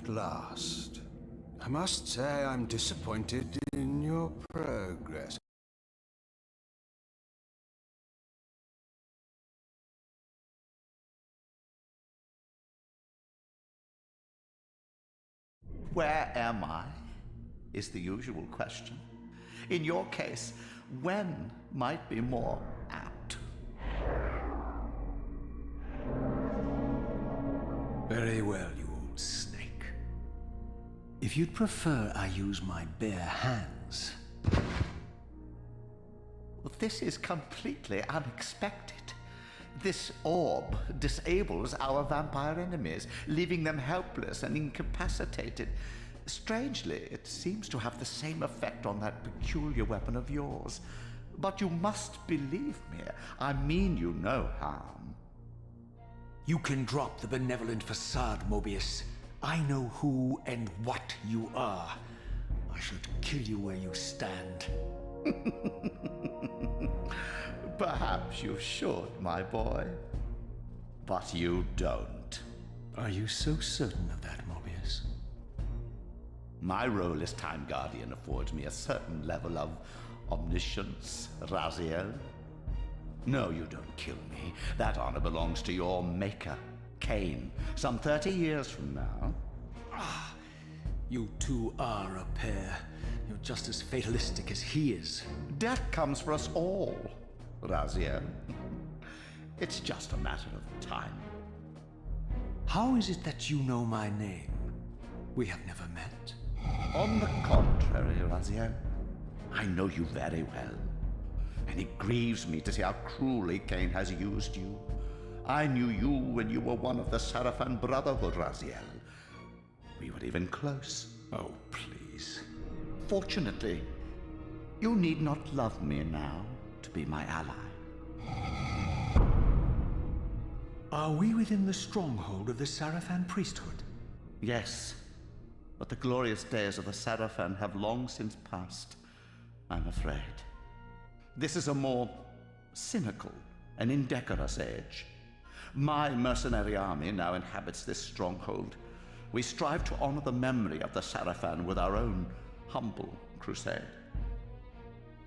at last. I must say I'm disappointed in your progress. Where am I? Is the usual question. In your case, when might be more apt. Very well, you old snake. If you'd prefer I use my bare hands... Well, this is completely unexpected. This orb disables our vampire enemies, leaving them helpless and incapacitated. Strangely, it seems to have the same effect on that peculiar weapon of yours. But you must believe me. I mean you no harm. You can drop the benevolent facade, Mobius. I know who and what you are. I should kill you where you stand. Perhaps you should, my boy. But you don't. Are you so certain of that, Mobius? My role as Time Guardian affords me a certain level of omniscience, Raziel. No, you don't kill me. That honor belongs to your maker, Kain, some 30 years from now. Ah, you two are a pair. You're just as fatalistic as he is. Death comes for us all, Raziel. It's just a matter of time. How is it that you know my name? We have never met. On the contrary, Raziel, I know you very well. And it grieves me to see how cruelly Kain has used you. I knew you when you were one of the Sarafan Brotherhood, Raziel. We were even close. Oh, please. Fortunately, you need not love me now to be my ally. Are we within the stronghold of the Sarafan priesthood? Yes, but the glorious days of the Sarafan have long since passed, I'm afraid. This is a more cynical and indecorous age. My mercenary army now inhabits this stronghold. We strive to honor the memory of the Sarafan with our own humble crusade.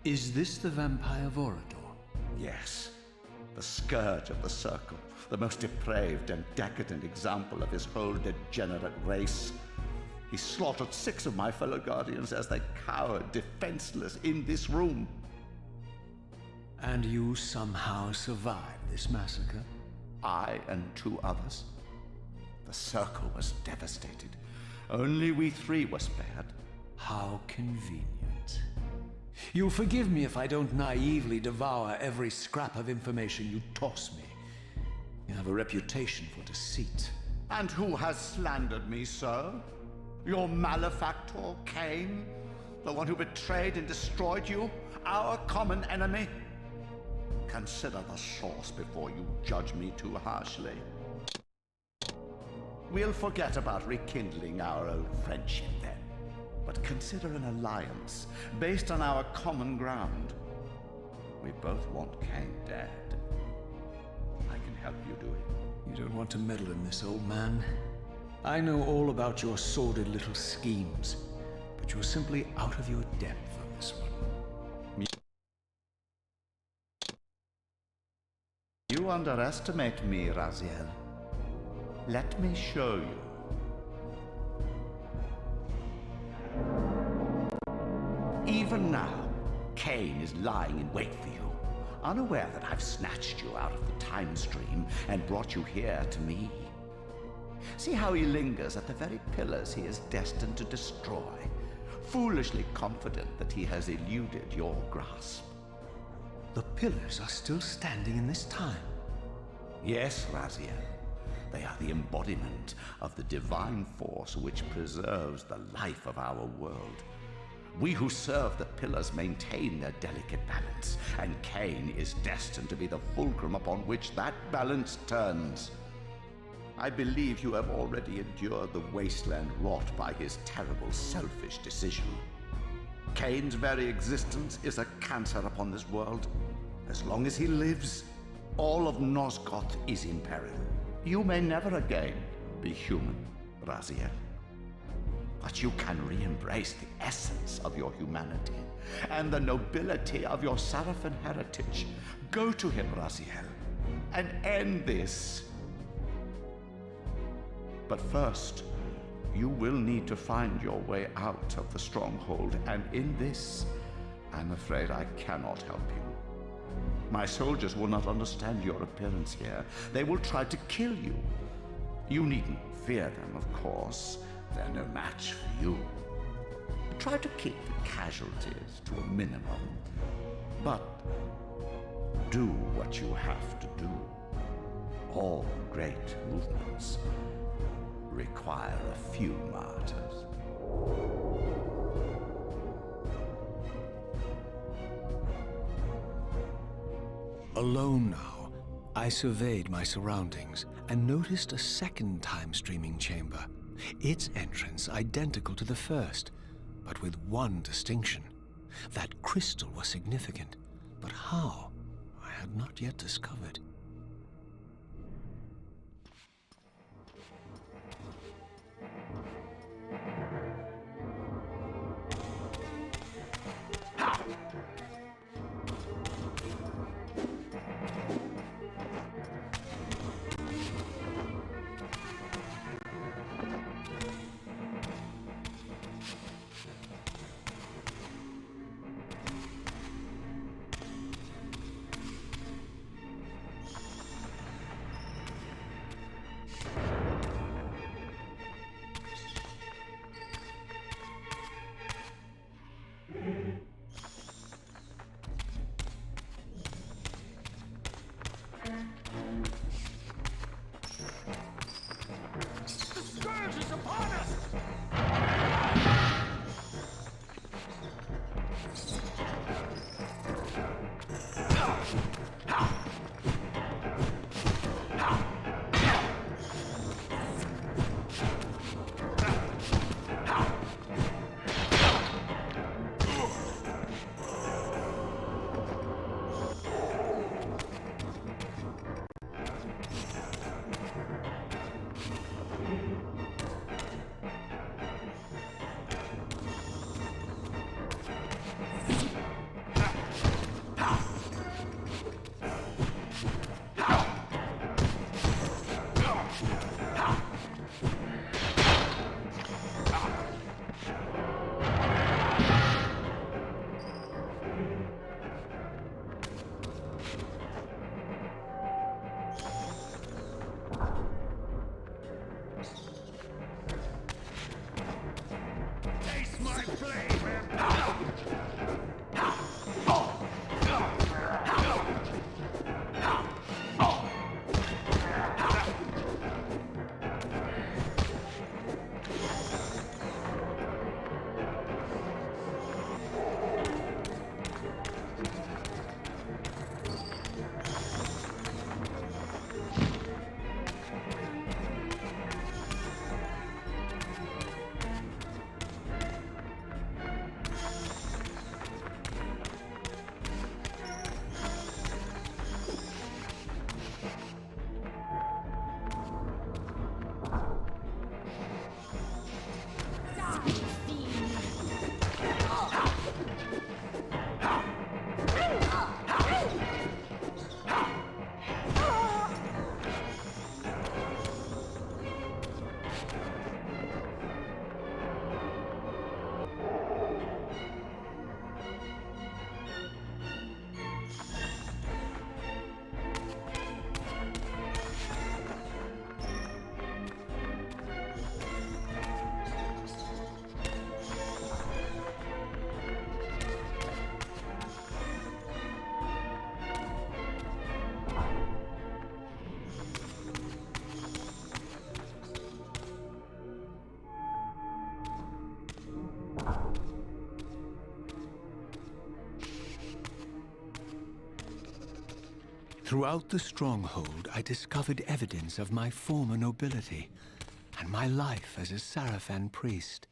Is this the vampire Vorador? Yes, the scourge of the Circle, the most depraved and decadent example of his whole degenerate race. He slaughtered 6 of my fellow Guardians as they cowered defenseless in this room. And you somehow survived this massacre? I and 2 others. The Circle was devastated. Only we 3 were spared. How convenient. You'll forgive me if I don't naively devour every scrap of information you toss me. You have a reputation for deceit. And who has slandered me so? Your malefactor, Kain? The one who betrayed and destroyed you? Our common enemy? Consider the source before you judge me too harshly. We'll forget about rekindling our old friendship then, but consider an alliance based on our common ground. We both want Kain dead. I can help you do it. You don't want to meddle in this, old man. I know all about your sordid little schemes, but you're simply out of your depth on this one. You underestimate me, Raziel. Let me show you. Even now, Kain is lying in wait for you, unaware that I've snatched you out of the time stream and brought you here to me. See how he lingers at the very pillars he is destined to destroy, foolishly confident that he has eluded your grasp. The pillars are still standing in this time. Yes, Raziel. They are the embodiment of the divine force which preserves the life of our world. We who serve the pillars maintain their delicate balance, and Kain is destined to be the fulcrum upon which that balance turns. I believe you have already endured the wasteland wrought by his terrible, selfish decision. Kain's very existence is a cancer upon this world. As long as he lives, all of Nosgoth is in peril. You may never again be human, Raziel. but you can re-embrace the essence of your humanity and the nobility of your Sarafan heritage. Go to him, Raziel, and end this. But first, you will need to find your way out of the stronghold, and in this, I'm afraid I cannot help you. My soldiers will not understand your appearance here. They will try to kill you. You needn't fear them, of course. They're no match for you. Try to keep the casualties to a minimum, but do what you have to do. All great movements require a few martyrs. Alone now, I surveyed my surroundings and noticed a second time-streaming chamber. Its entrance identical to the first, but with one distinction. That crystal was significant, but how, I had not yet discovered. Throughout the stronghold, I discovered evidence of my former nobility and my life as a Sarafan priest.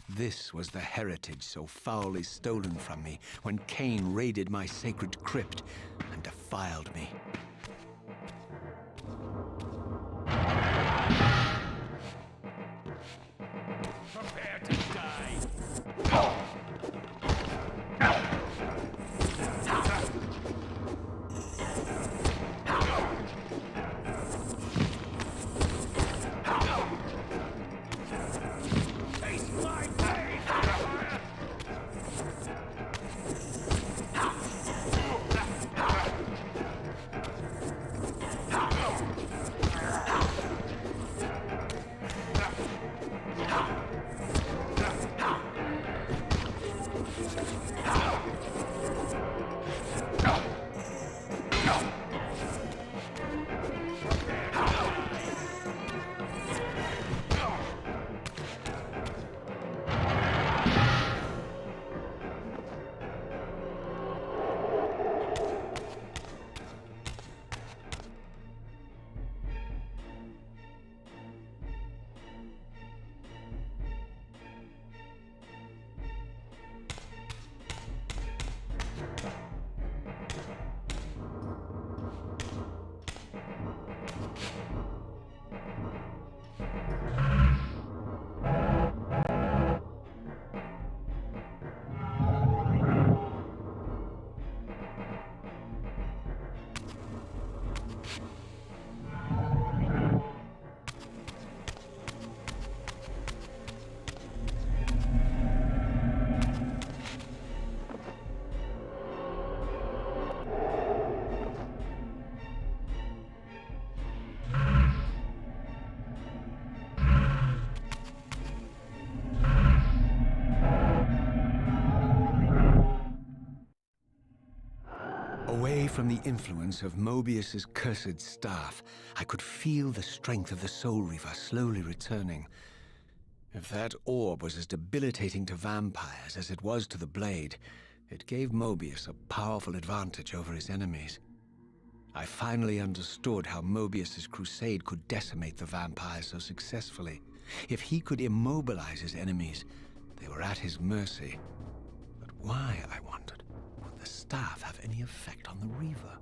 This was the heritage so foully stolen from me when Cain raided my sacred crypt and defiled me. Away from the influence of Mobius's cursed staff, I could feel the strength of the Soul Reaver slowly returning. If that orb was as debilitating to vampires as it was to the blade, it gave Mobius a powerful advantage over his enemies. I finally understood how Mobius's crusade could decimate the vampires so successfully. If he could immobilize his enemies, they were at his mercy. But why, I wondered, would the staff have any effect on the Reaver?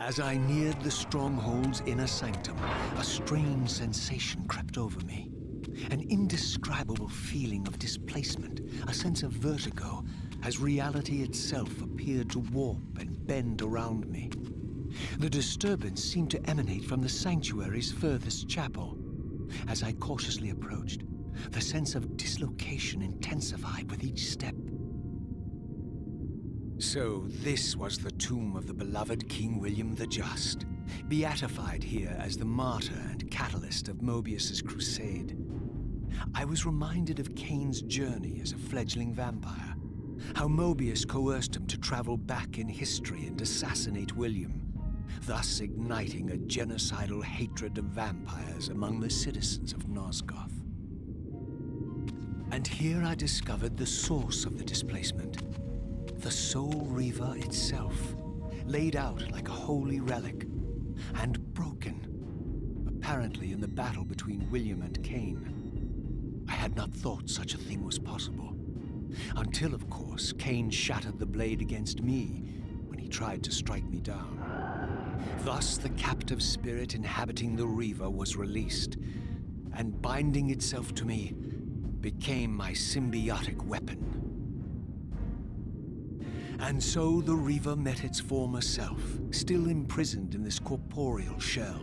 As I neared the stronghold's inner sanctum, a strange sensation crept over me. An indescribable feeling of displacement, a sense of vertigo, as reality itself appeared to warp and bend around me. The disturbance seemed to emanate from the sanctuary's furthest chapel. As I cautiously approached, the sense of dislocation intensified with each step. So this was the tomb of the beloved King William the Just, beatified here as the martyr and catalyst of Mobius's crusade. I was reminded of Kane's journey as a fledgling vampire, how Mobius coerced him to travel back in history and assassinate William, thus igniting a genocidal hatred of vampires among the citizens of Nosgoth. And here I discovered the source of the displacement. The Soul Reaver itself, laid out like a holy relic, and broken, apparently in the battle between William and Kane. I had not thought such a thing was possible, until, of course, Kane shattered the blade against me when he tried to strike me down. Thus, the captive spirit inhabiting the Reaver was released, and binding itself to me, became my symbiotic weapon. And so the Reaver met its former self, still imprisoned in this corporeal shell.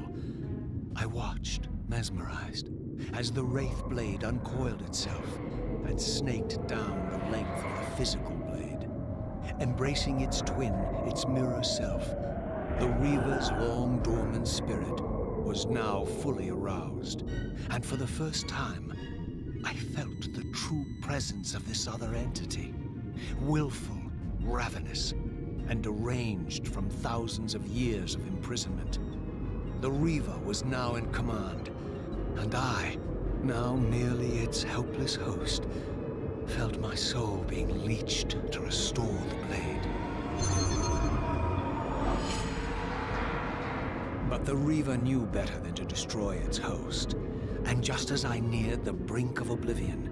I watched, mesmerized, as the Wraith blade uncoiled itself and snaked down the length of the physical blade. Embracing its twin, its mirror self, the Reaver's long dormant spirit was now fully aroused, and for the first time, I felt the true presence of this other entity, willful, ravenous, and deranged from thousands of years of imprisonment. The Reaver was now in command, and I, now merely its helpless host, felt my soul being leached to restore the blade. But the Reaver knew better than to destroy its host, and just as I neared the brink of oblivion,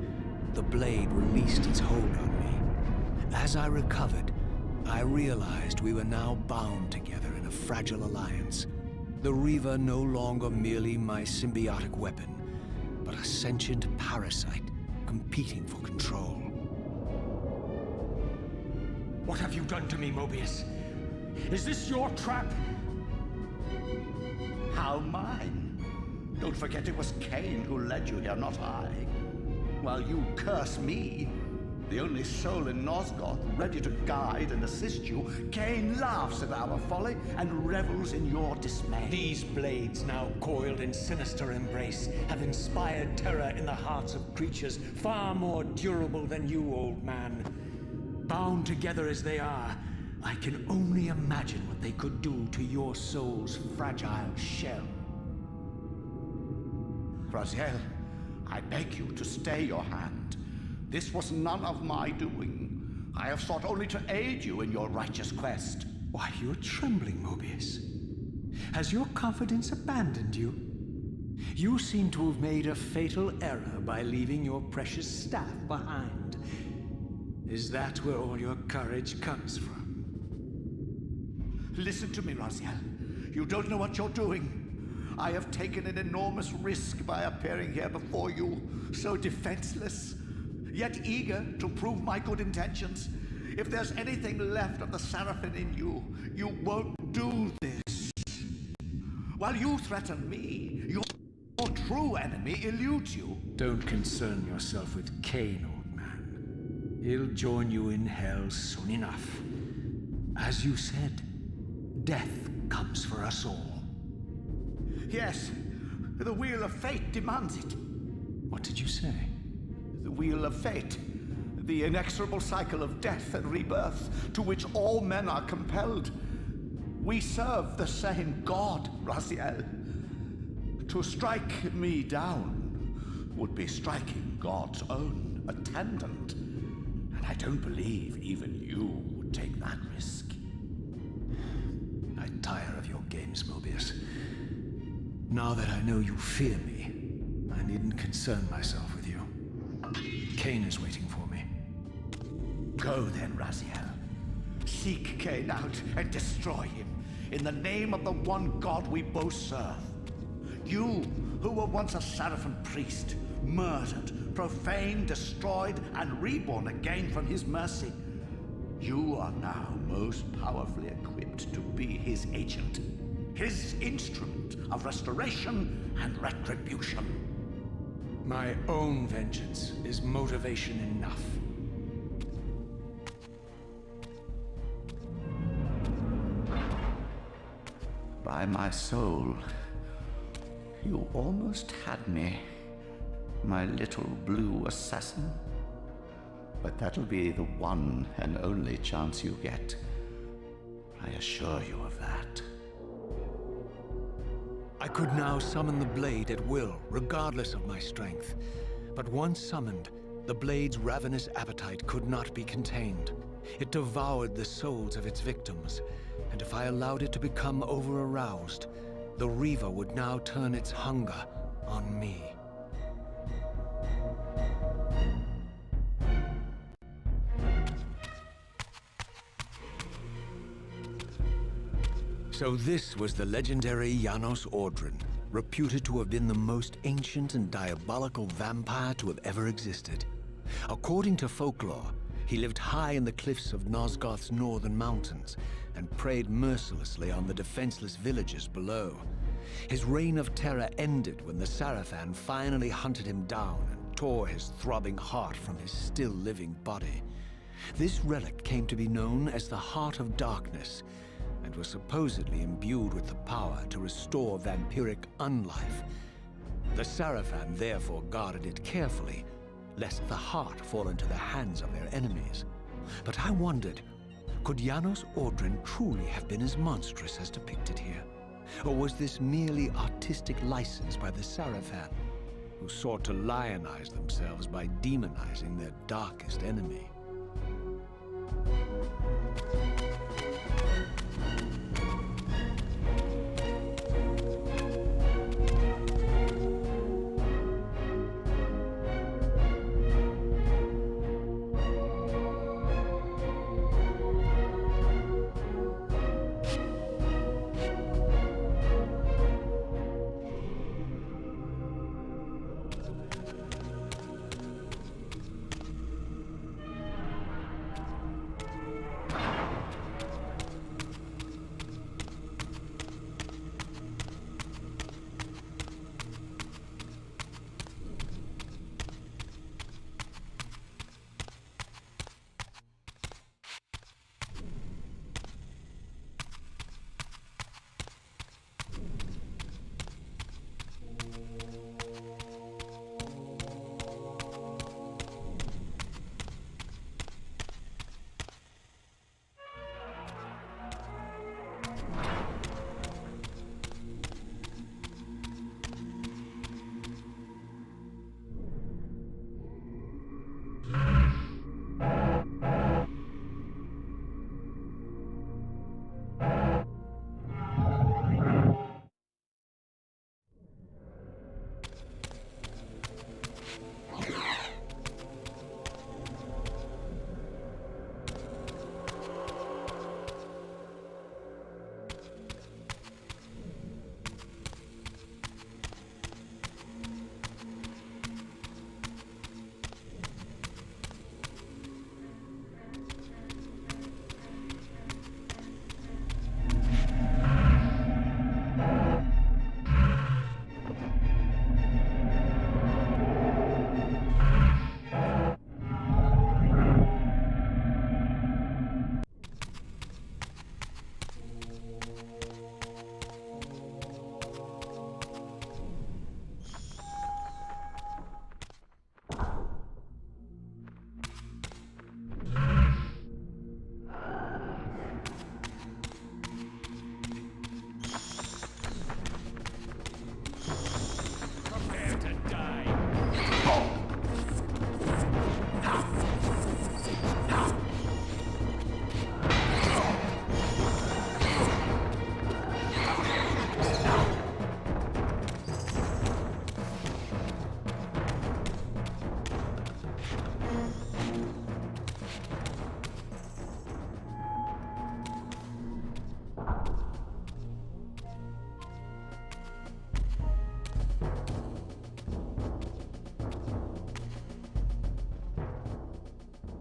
the blade released its hold on me. As I recovered, I realized we were now bound together in a fragile alliance. The Reaver no longer merely my symbiotic weapon, but a sentient parasite competing for control. What have you done to me, Mobius? Is this your trap? How mine? Don't forget it was Kane who led you here, not I. While you curse me, the only soul in Nosgoth ready to guide and assist you, Kane laughs at our folly and revels in your dismay. These blades, now coiled in sinister embrace, have inspired terror in the hearts of creatures far more durable than you, old man. Bound together as they are, I can only imagine what they could do to your soul's fragile shell. Raziel, I beg you to stay your hand. This was none of my doing. I have sought only to aid you in your righteous quest. Why, you're trembling, Mobius. Has your confidence abandoned you? You seem to have made a fatal error by leaving your precious staff behind. Is that where all your courage comes from? Listen to me, Raziel. You don't know what you're doing. I have taken an enormous risk by appearing here before you, so defenseless, yet eager to prove my good intentions. If there's anything left of the Seraphim in you, you won't do this. While you threaten me, your true enemy eludes you. Don't concern yourself with Kane, old man. He'll join you in hell soon enough. As you said, death comes for us all. Yes, the Wheel of Fate demands it. What did you say? The Wheel of Fate. The inexorable cycle of death and rebirth to which all men are compelled. We serve the same God, Raziel. To strike me down would be striking God's own attendant. And I don't believe even you would take that risk. I tire of your games, Mobius. Now that I know you fear me, I needn't concern myself with you. Kane is waiting for me. Go then, Raziel. Seek Kane out and destroy him in the name of the one God we both serve. You, who were once a Seraphim priest, murdered, profaned, destroyed, and reborn again from his mercy. You are now most powerfully equipped to be his agent. his instrument of restoration and retribution. My own vengeance is motivation enough. By my soul, you almost had me, my little blue assassin. But that'll be the one and only chance you get. I assure you of that. I could now summon the blade at will, regardless of my strength. But once summoned, the blade's ravenous appetite could not be contained. It devoured the souls of its victims, and if I allowed it to become over-aroused, the Reaver would now turn its hunger on me. So this was the legendary Janos Audron, reputed to have been the most ancient and diabolical vampire to have ever existed. According to folklore, he lived high in the cliffs of Nosgoth's northern mountains and preyed mercilessly on the defenseless villagers below. His reign of terror ended when the Sarafan finally hunted him down and tore his throbbing heart from his still-living body. This relic came to be known as the Heart of Darkness, and was supposedly imbued with the power to restore vampiric unlife. The Sarafan therefore guarded it carefully, lest the heart fall into the hands of their enemies. But I wondered, could Janos Audron truly have been as monstrous as depicted here? Or was this merely artistic license by the Sarafan, who sought to lionize themselves by demonizing their darkest enemy?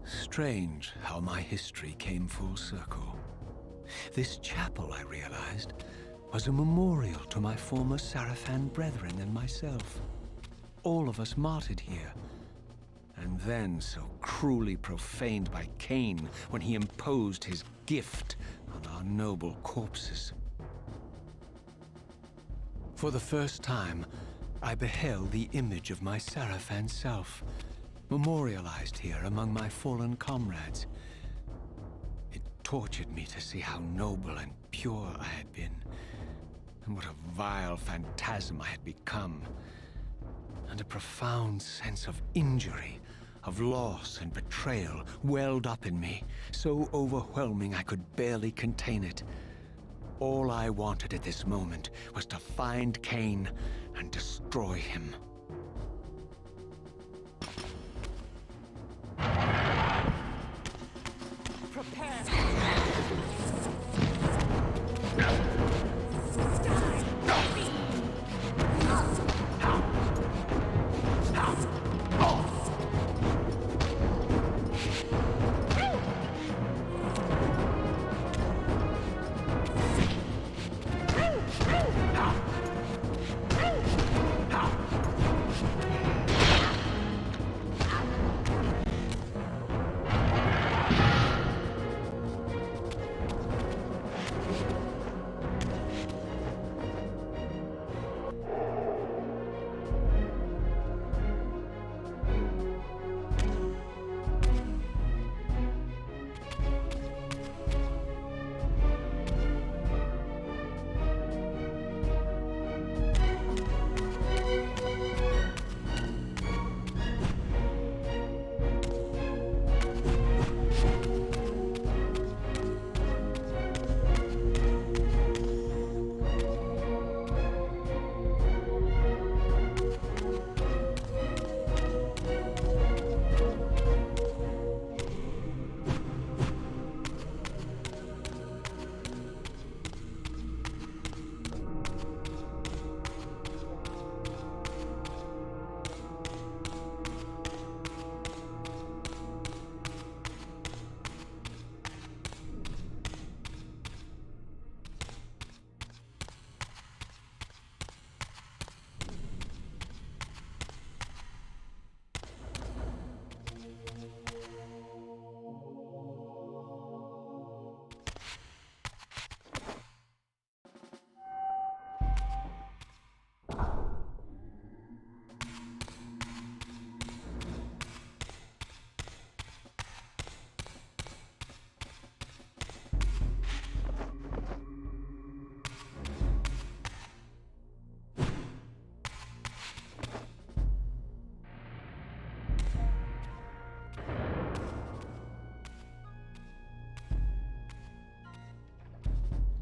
Strange how my history came full circle. This chapel, I realized, was a memorial to my former Sarafan brethren and myself. All of us martyred here, and then so cruelly profaned by Cain when he imposed his gift on our noble corpses. For the first time, I beheld the image of my Sarafan self, memorialized here among my fallen comrades. It tortured me to see how noble and pure I had been, and what a vile phantasm I had become, and a profound sense of injury, of loss and betrayal welled up in me, so overwhelming I could barely contain it. All I wanted at this moment was to find Cain and destroy him.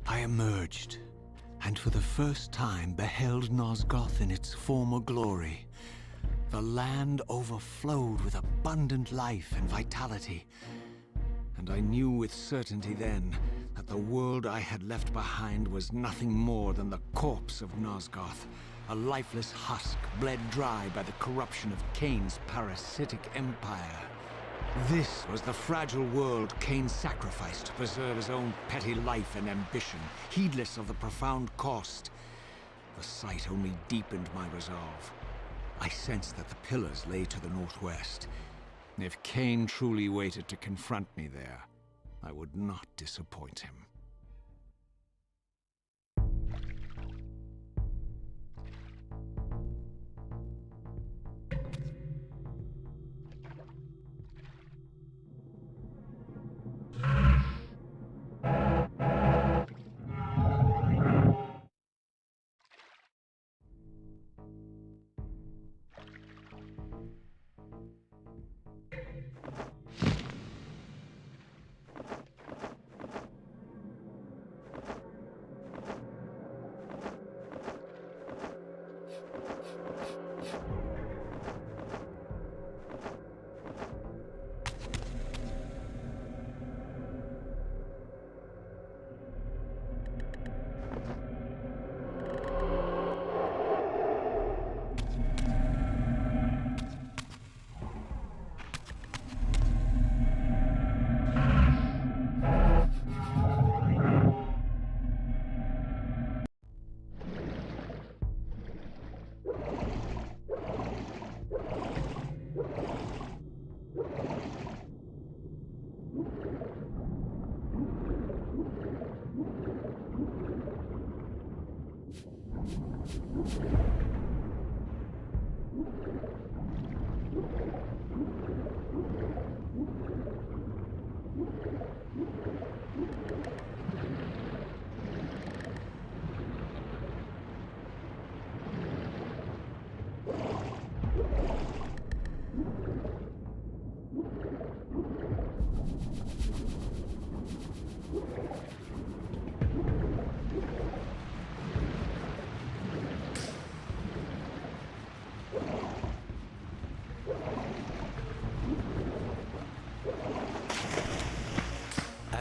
I emerged, and for the first time beheld Nosgoth in its former glory. The land overflowed with abundant life and vitality, and I knew with certainty then that the world I had left behind was nothing more than the corpse of Nosgoth, a lifeless husk bled dry by the corruption of Cain's parasitic empire. This was the fragile world Cain sacrificed to preserve his own petty life and ambition, heedless of the profound cost. The sight only deepened my resolve. I sensed that the pillars lay to the northwest. If Cain truly waited to confront me there, I would not disappoint him.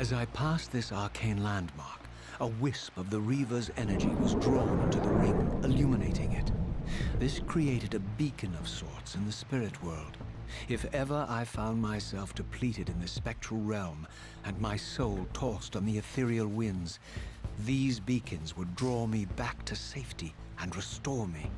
As I passed this arcane landmark, a wisp of the Reaver's energy was drawn into the ring, illuminating it. This created a beacon of sorts in the spirit world. If ever I found myself depleted in the spectral realm and my soul tossed on the ethereal winds, these beacons would draw me back to safety and restore me.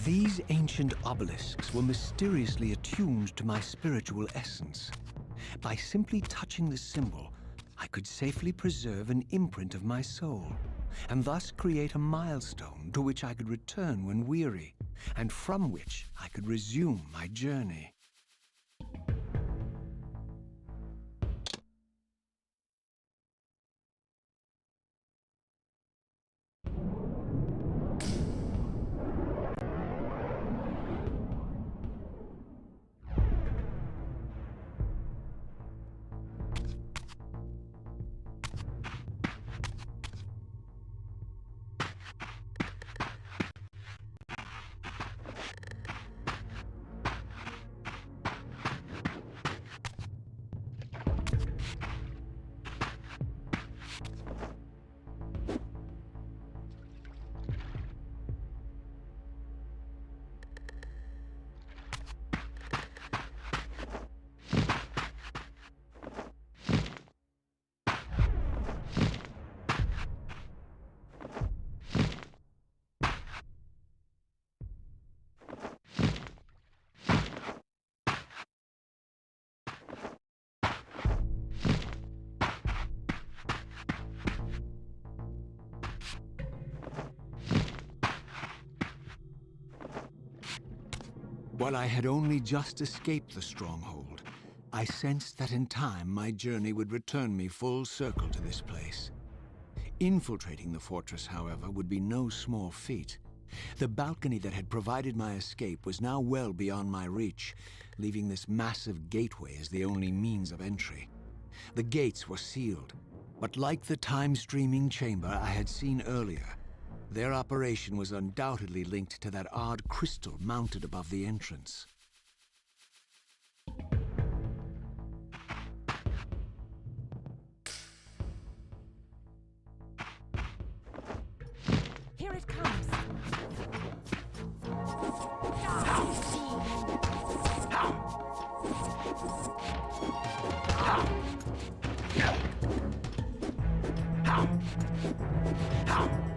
These ancient obelisks were mysteriously attuned to my spiritual essence. By simply touching the symbol, I could safely preserve an imprint of my soul, and thus create a milestone to which I could return when weary, and from which I could resume my journey. While I had only just escaped the stronghold, I sensed that in time my journey would return me full circle to this place. Infiltrating the fortress, however, would be no small feat. The balcony that had provided my escape was now well beyond my reach, leaving this massive gateway as the only means of entry. The gates were sealed, but like the time-streaming chamber I had seen earlier, their operation was undoubtedly linked to that odd crystal mounted above the entrance. Here it comes. How?